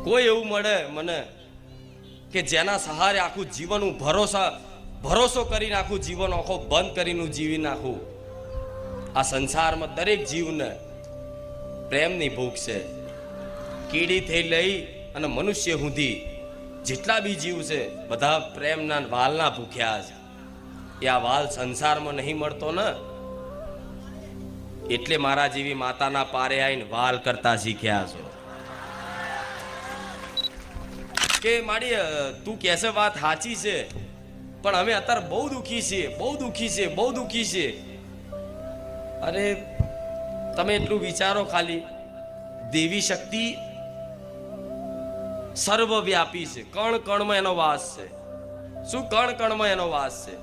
કોઈ એવું મળે મને કે જેના સહારે આખું જીવન હું ભરોસો કરીને આખું જીવન આખો બંધ કરીને હું જીવી નાખું. આ સંસારમાં દરેક જીવને પ્રેમની ભૂખ છે. કીડીથી લઈ અને મનુષ્ય સુધી જેટલા બી જીવ છે બધા પ્રેમના વાલના ભૂખ્યા છે. એ આ વાલ સંસારમાં નહીં મળતો ને, એટલે મારા જેવી માતાના પારે આવીને વાલ કરતા શીખ્યા છો. કે મારી તું કહેશે વાત સાચી છે, પણ અમે અત્યારે બહુ દુઃખી છીએ, બહુ દુઃખી છે, બહુ દુઃખી છે. અરે તમે એટલું વિચારો ખાલી, દેવી શક્તિ સર્વવ્યાપી છે. કણ કણમાં એનો વાસ છે. શું કણ કણમાં એનો વાસ છે?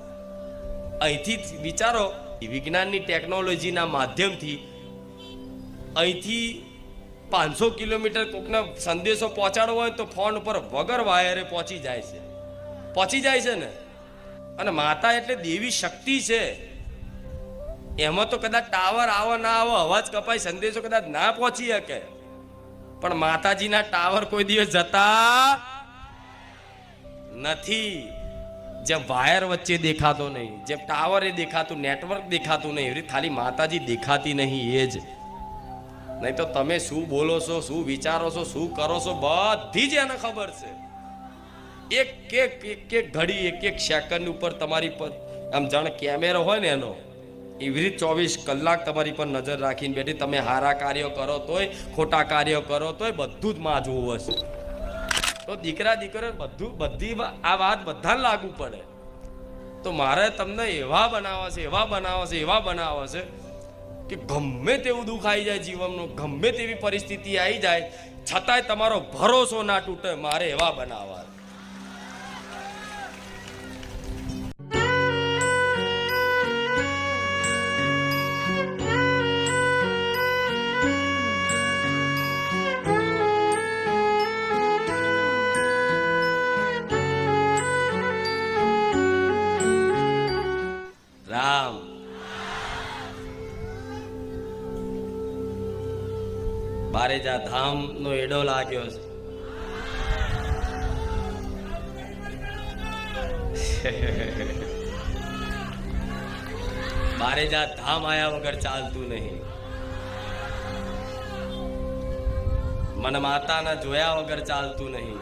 અહીંથી વિચારો, વિજ્ઞાનની ટેકનોલોજીના માધ્યમથી અહીંથી 500 કિલોમીટર કોકના સંદેશો પહોંચાડવો હોય તો ફોન ઉપર વગર વાયરે પહોંચી જાય છે ને. અને માતા એટલે દેવી શક્તિ છે. એમાં તો કદાચ ટાવર આવો ના આવો, અવાજ કપાય, સંદેશો કદાચ ના પહોંચી શકે, પણ માતાજીના ટાવર કોઈ દિવસ જતા નથી. જેમ વાયર વચ્ચે દેખાતો નહીં, જેમ ટાવર એ દેખાતું, નેટવર્ક દેખાતું નહીં, એવી ખાલી માતાજી દેખાતી નહીં. એ જ નહીં તો તમે શું બોલો છો, શું વિચારો છો, શું કરો છો, બધી જ એને ખબર છે. એક ઘડી, એક સેકન્ડ ઉપર તમારી પર આમ જાણે કેમેરો હોય ને એનો, એવી રીતે 24 કલાક તમારી પર નજર રાખીને બેઠી. તમે સારા કાર્યો કરો તોય, ખોટા કાર્યો કરો તોય બધું જ માં જોવું હશે. તો દીકરા દીકરીઓ બધી આ વાત બધાને લાગુ પડે. તો મારે તમને એવા બનાવવા છે કે ગમે તેવું દુઃખ આવી જાય જીવનનું, ગમે તેવી પરિસ્થિતિ આવી જાય, છતાંય તમારો ભરોસો ના તૂટે. મારે એવા બનાવવા. રામ બારેજા ધામ નો એડો લાગ્યો છે. બારેજા ધામ આયા વગર ચાલતું નહીં. મન માતાને જોયા વગર ચાલતું નહીં.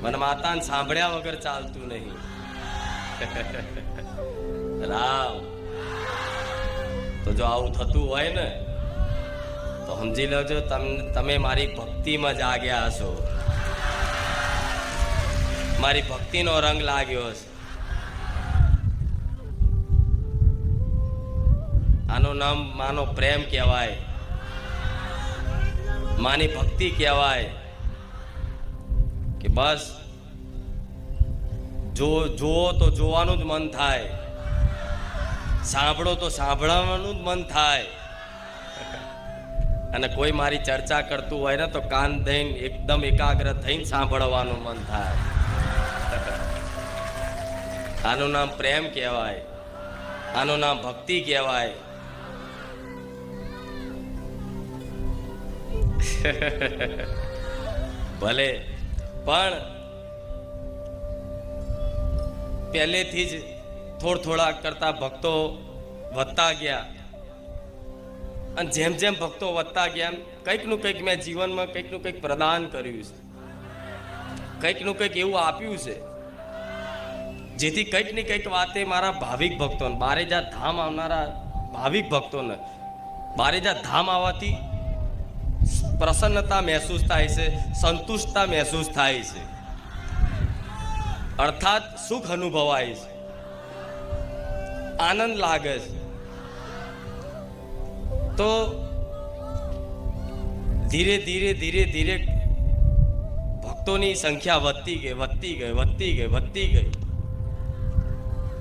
મન માતાને સાંભળ્યા વગર ચાલતું નહીં. રામ તો જો આવું થતું હોય ને તો સમજી લેજો તમે મારી ભક્તિમાં જાગ્યા હશો, મારી ભક્તિનો રંગ લાગ્યો હશે. આનું નામ માનો પ્રેમ કહેવાય, માની ભક્તિ કહેવાય. કે બસ જુઓ તો જોવાનું જ મન થાય, સાંભળો તો સાંભળવાનું જ મન થાય. અને કોઈ મારી ચર્ચા કરતું હોય ને તો કાન દઈને એકદમ એકાગ્ર થઈને સાંભળવાનું મન થાય. આનું નામ પ્રેમ કહેવાય, આનું નામ ભક્તિ કહેવાય. ભલે પણ પહેલેથી જ થોડા કરતા ભક્તો વધતા ગયા, અને જેમ જેમ ભક્તો વધતા ગયા કંઈક નું કંઈક મેં જીવનમાં કંઈક નું કંઈક પ્રદાન કર્યું છે, કંઈક નું કંઈક એવું આપ્યું છે જેથી કંઈક ને કંઈક વાતે મારા ભાવિક ભક્તોને, બારેજા ધામ આવનારા ભાવિક ભક્તોને બારેજા ધામ આવવાથી પ્રસન્નતા મહેસૂસ થાય છે, સંતુષ્ટતા મહેસૂસ થાય છે, અર્થાત સુખ અનુભવાય છે, આનંદ લાગે છે. તો ધીરે ધીરે ધીરે ધીરે ભક્તોની સંખ્યા વધતી ગઈ.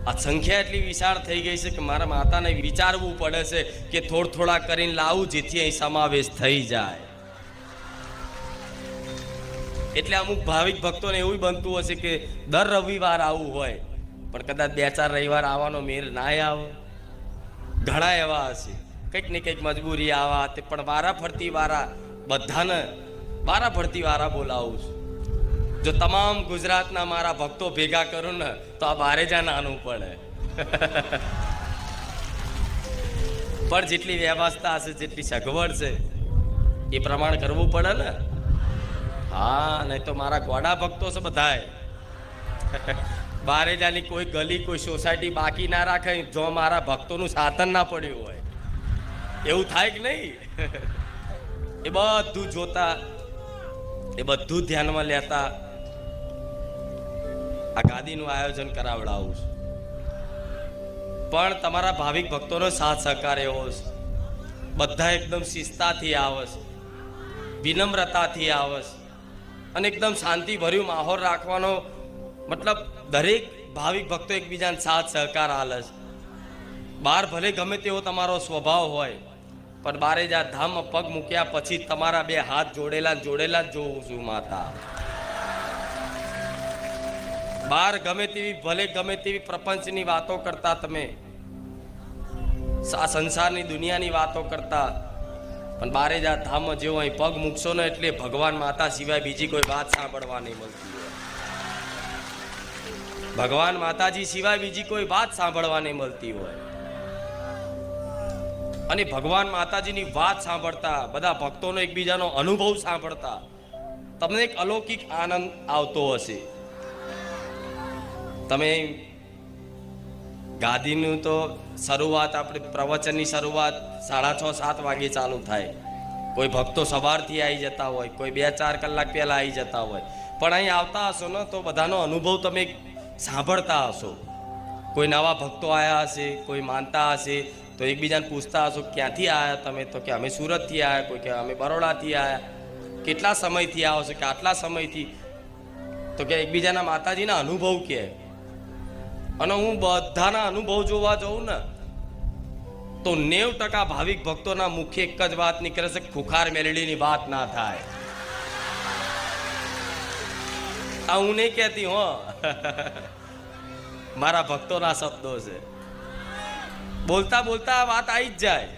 આ સંખ્યા એટલી વિશાળ થઈ ગઈ છે કે મારા માતાને વિચારવું પડે છે કે થોડા કરીને લાવું જેથી અહીં સમાવેશ થઈ જાય. એટલે અમુક ભાવિક ભક્તોને એવું બનતું હશે કે દર રવિવાર આવવું હોય, પણ કદાચ 2-4 રવિવાર આવવાનો મેળ ના આવે. ઘણા એવા હશે કંઈક ને કંઈક મજબૂરી આવા તે, પણ વારા ફરતી વારા બધાને વારા ભરતી વારા બોલાવું છું. જો તમામ ગુજરાતના મારા ભક્તો ભેગા કરું ને તો આ બારેજા નાનું પડે. પણ જેટલી વ્યવસ્થા હશે, જેટલી સગવડ છે એ પ્રમાણ કરવું પડે ને. હા, નહીં તો મારા ગોડા ભક્તો છે બધાય. બારેજાની કોઈ ગલી, કોઈ સોસાયટી બાકી ના રાખે જો મારા ભક્તોનું સાધન ના પડ્યું હોય. એવું થાય કે નહીં? એ બધું જોતા, એ બધું ધ્યાનમાં લેતા આ ગાદીનું આયોજન કરાવડાવું છું. પણ તમારા ભાવિક ભક્તોનો સાથ સહકાર એવો છે, બધા એકદમ શિસ્તાથી આવે છે, વિનમ્રતાથી આવે છે અને એકદમ શાંતિ ભર્યું માહોલ રાખવાનો. મતલબ દરેક ભાવિક ભક્તો એકબીજાને સાથ સહકાર આલે છે. બહાર ભલે ગમે તેવો તમારો સ્વભાવ હોય, પણ બારેજા ધામમાં પગ મૂક્યા પછી તમારા બે હાથ જોડેલા જોડેલા જ જોઉં છું માતા. બહાર ગમે તેવી, ભલે ગમે તેવી પ્રપંચની વાતો કરતા, તમે આ સંસારની દુનિયાની વાતો કરતા, પણ બારેજા ધામમાં જેવો અહીં પગ મૂકશો ને એટલે ભગવાન માતા સિવાય બીજી કોઈ વાત સાંભળવા નહીં મળતી હોય. ભગવાન માતાજી સિવાય બીજી કોઈ વાત સાંભળવા નહીં મળતી હોય. અને ભગવાન માતાજીની વાત સાંભળતા, બધા ભક્તોનો એકબીજાનો અનુભવ સાંભળતા તમને એક અલૌકિક આનંદ આવતો હશે. તમે ગાદીનું તો શરૂઆત, આપણે પ્રવચનની શરૂઆત 6:30-7 વાગે ચાલુ થાય. કોઈ ભક્તો સવારથી આવી જતા હોય, કોઈ 2-4 કલાક પહેલા આવી જતા હોય. પણ અહીં આવતા હશો ને તો બધાનો અનુભવ તમે સાંભળતા હશો. કોઈ નવા ભક્તો આવ્યા હશે, કોઈ માનતા હશે તો એકબીજાને પૂછતા હશો ક્યાંથી આવ્યા તમે, તો કે અમે સુરતથી આવ્યા, કોઈ કે અમે બરોડાથી આવ્યા. કેટલા સમયથી આવો છો, કે આટલા સમયથી, તો કે એકબીજાના માતાજીના અનુભવ કે. અને હું બધાના અનુભવ જોવા જાઉં ને તો 90% ભાવિક ભક્તોના મુખે એક જ વાત નીકળે છે, ખુખાર મેલડીની વાત ના થાય. આ હું નહીં કહેતી હો, મારા ભક્તોના શબ્દો છે. બોલતા બોલતા આ વાત આવી જ જાય.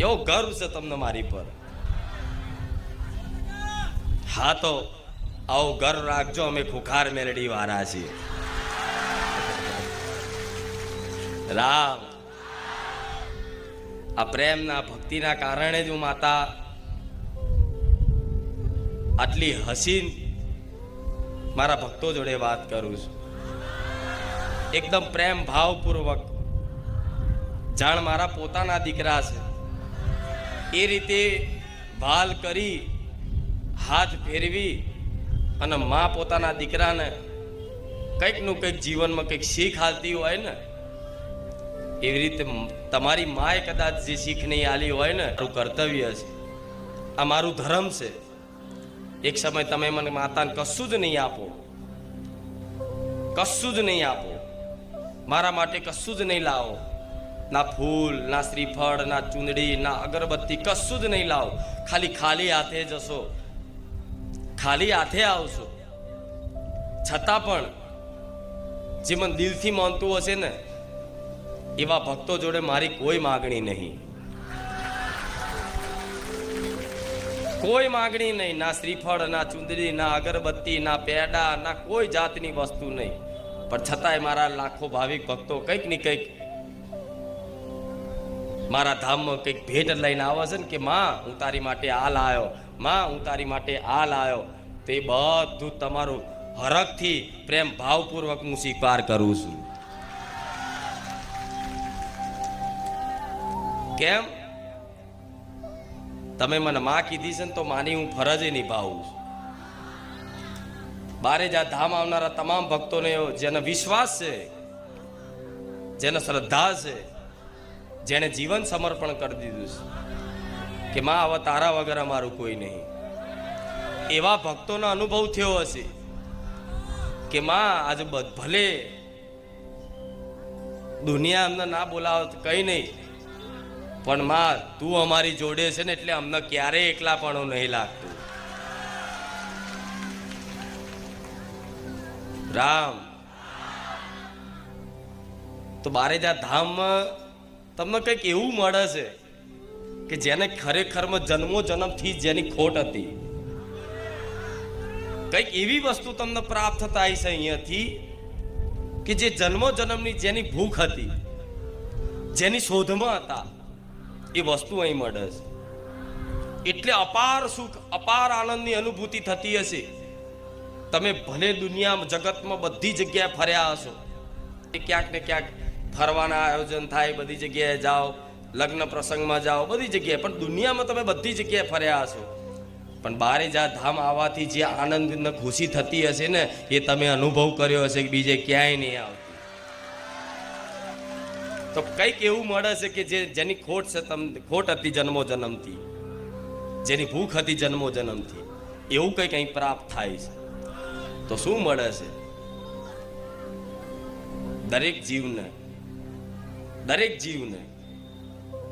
એવો ગર્વ છે તમને મારી પર. હા, તો આવો ગર્વ રાખજો, અમે ખુખાર મેલડી વાળા છીએ. રામ, આ પ્રેમના, ભક્તિના કારણે જ હું માતા આટલી હસીન મારા ભક્તો જોડે વાત કરું છું. એકદમ પ્રેમ ભાવપૂર્વક, જાણ મારા પોતાના દીકરા છે એ રીતે વાલ કરી, હાથ ફેરવી અને મા પોતાના દીકરાને કંઈક નું કંઈક જીવનમાં કંઈક શીખ આલતી હોય ને, એવી રીતે તમારી માએ કદાચ જે શીખ નહીં આલી હોય ને, મારું કર્તવ્ય છે, આ મારું ધર્મ છે. એક સમય તમે મને માતાને કશું જ નહીં આપો, કશું જ નહીં આપો, મારા માટે કશું જ નહીં લાવો, ના ફૂલ, ના શ્રીફળ, ના ચૂંદડી, ના અગરબત્તી, કશું જ નહીં લાવો. ખાલી હાથે જશો, ખાલી હાથે આવશો. છતાં પણ જે મને દિલથી માનતું હશે ને એવા ભક્તો જોડે મારી કોઈ માગણી નહીં, કોઈ માગણી નહીં. ના શ્રીફળ, ના ચૂંદડી, ના અગરબત્તી, ના પેડા, ના કોઈ જાતની વસ્તુ નહીં. પણ છતાંય મારા લાખો ભાવિક ભક્તો કંઈક ને કંઈક મારા ધામમાં કંઈક ભેટ લઈને આવે છે ને કે માં હું તારી માટે આ લાયો, માં હું તારી માટે આ લાયો. તે બધું તમારું હરખથી, પ્રેમ ભાવપૂર્વક હું સ્વીકાર કરું છું. કેમ? તમે મને માં કીધી છે ને તો માની હું ફરજ નિભાવું છું. બારેજા ધામ આવનારા તમામ ભક્તોને જેને વિશ્વાસ છે, જેને શ્રદ્ધા છે, જેને જીવન સમર્પણ કરી દીધું છે કે માં હવે તારા વગર અમારું કોઈ નહીં, એવા ભક્તોનો અનુભવ થયો હશે કે માં આજે ભલે દુનિયા અમને ના બોલાવે તો કઈ નહીં, પણ માં તું અમારી જોડે છે ને એટલે અમને ક્યારેય એકલાપણું નહીં લાગતું. રામ, તો બારેજા ધામમાં તમને કંઈક એવું મળે છે કે કે જેને ખરેખરમાં જન્મો જન્મથી જેની ખોટ હતી, કઈક એવી વસ્તુ તમને પ્રાપ્ત થાય છે અહીંયાથી કે જે જન્મો જન્મની જેની ભૂખ હતી, જેની શોધમાં હતા, એ વસ્તુ અહીં મળે છે. એટલે અપાર સુખ, અપાર આનંદની અનુભૂતિ થતી હશે. તમે ભલે દુનિયામાં જગતમાં બધી જગ્યાએ ફર્યા હશો, ક્યાંક ને ક્યાંક ફરવાના આયોજન થાય, બધી જગ્યાએ જાઓ, લગ્ન પ્રસંગમાં જાઓ, બધી જગ્યાએ, પણ દુનિયામાં તમે બધી જગ્યાએ ફર્યા હશો, પણ બારે જા ધામ આવવાથી જે આનંદ ને ખુશી થતી હશે ને, એ તમે અનુભવ કર્યો હશે કે બીજે ક્યાંય નહીં આવતી. તો કંઈક એવું મળે છે કે જેની ખોટ છે, ખોટ હતી જન્મો જન્મથી, જેની ભૂખ હતી જન્મો જન્મથી, એવું કંઈક અહીં પ્રાપ્ત થાય છે. તો શું મળે છે? દરેક જીવને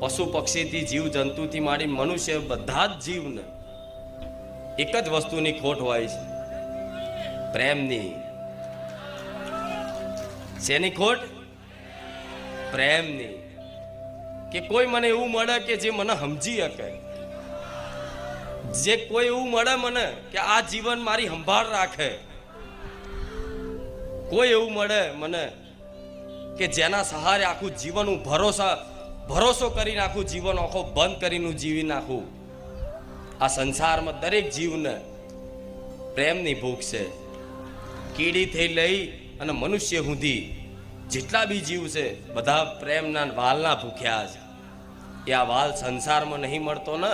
પશુ પક્ષીથી જીવ જંતુથી માંડી મનુષ્ય બધા જ જીવને એક જ વસ્તુની ખોટ હોય છે, પ્રેમની. શેની ખોટ? પ્રેમની. કે કોઈ મને એવું મળે કે જે મને સમજી શકે, જે કોઈ એવું મળે મને કે આ જીવન મારી સંભાળ રાખે, કોઈ એવું મળે મને કે જેના સહારે આખું જીવન હું ભરોસો કરી નાખું, જીવન આખો બંધ કરીને જીવી નાખું. આ સંસારમાં દરેક જીવને પ્રેમની ભૂખ છે. કીડીથી લઈ અને મનુષ્ય સુધી જેટલા બી જીવ છે બધા પ્રેમના વાલના ભૂખ્યા છે. એ આ વાલ સંસારમાં નહીં મળતો ને,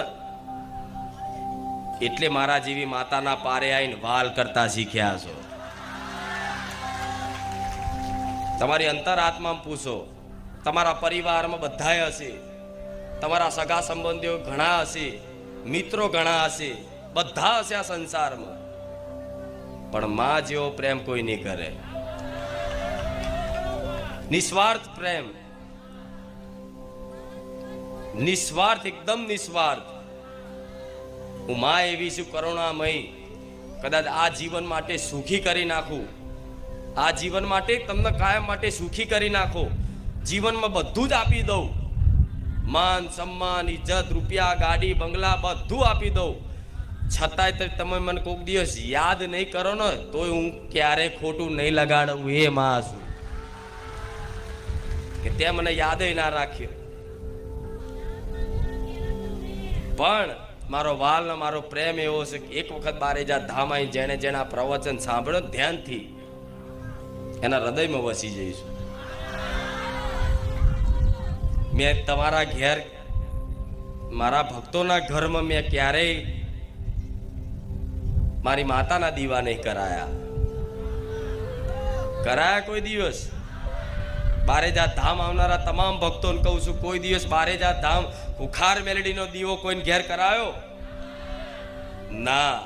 એટલે મારા જેવી માતાના પારે આવીને વાલ કરતા શીખ્યા છો. તમારી અંતરાત્મામાં પૂછો, તમારા પરિવારમાં બધા હશે, તમારા સગા સંબંધીઓ ઘણા હશે, મિત્રો ઘણા હશે, બધા હશે આ સંસારમાં, પણ માં જેવો પ્રેમ કોઈ નહીં કરે. નિસ્વાર્થ પ્રેમ, નિસ્વાર્થ, એકદમ નિસ્વાર્થ. હું માં એવી છું કરુણામય, કદાચ આ જીવન માટે સુખી કરી નાખું, આ જીવન માટે તમને કાયમ માટે સુખી કરી નાખો, જીવનમાં બધું જ આપી દઉં, માન સન્માન ઇજ્જત રૂપિયા ગાડી બંગલા બધું આપી દઉં, છતાંય તમે મને કોઈક દિવસ યાદ નહીં કરો ને તોય હું ક્યારેય ખોટું નહીં લગાડું. એ માં છું કે તે મને યાદ ના રાખ્યો, પણ મારો વાલ ને મારો પ્રેમ એવો છે કે એક વખત બારેજા ધામ આવી જેણે જેણે આ પ્રવચન સાંભળ્યો ધ્યાનથી એના હૃદયમાં વસી જઈશું. મેં તમારા ઘેર મારા ભક્તોના ઘરમાં મેં ક્યારેય મારી માતાના દીવા નહીં કરાયા કોઈ દિવસ. બારેજા ધામ આવનારા તમામ ભક્તોને કહું છું, કોઈ દિવસ બારેજા ધામ ખુખાર મેલડીનો દીવો કોઈને ઘેર કરાયો ના.